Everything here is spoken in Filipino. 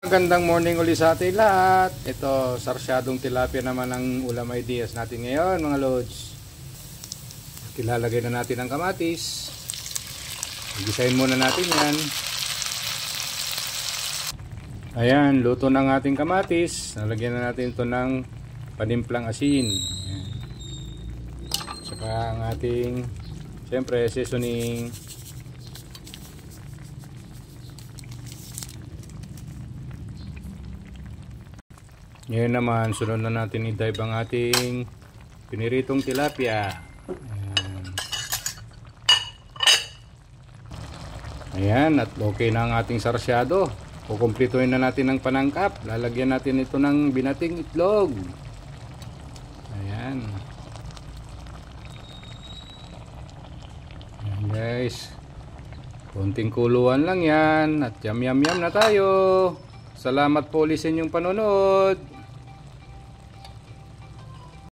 Magandang morning ulit sa ating lahat. Ito, sarsyadong tilapia naman ang ulam ideas natin ngayon mga lods. Kilalagay na natin ang kamatis. Gisahin muna natin yan. Ayan, luto ng ating kamatis. Nalagyan na natin ito ng panimplang asin. Ayan. Saka ang ating, siyempre, seasoning. Ngayon naman, sunod na natin i-dive ang ating piniritong tilapia. Ayan, at okay na ang ating sarsyado. Kukumplituhin na natin ng panangkap. Lalagyan natin ito ng binating itlog. Ayan. Ayan guys. Konting kuluan lang yan. At yum yum yum na tayo. Salamat po ulit sa inyong panonood.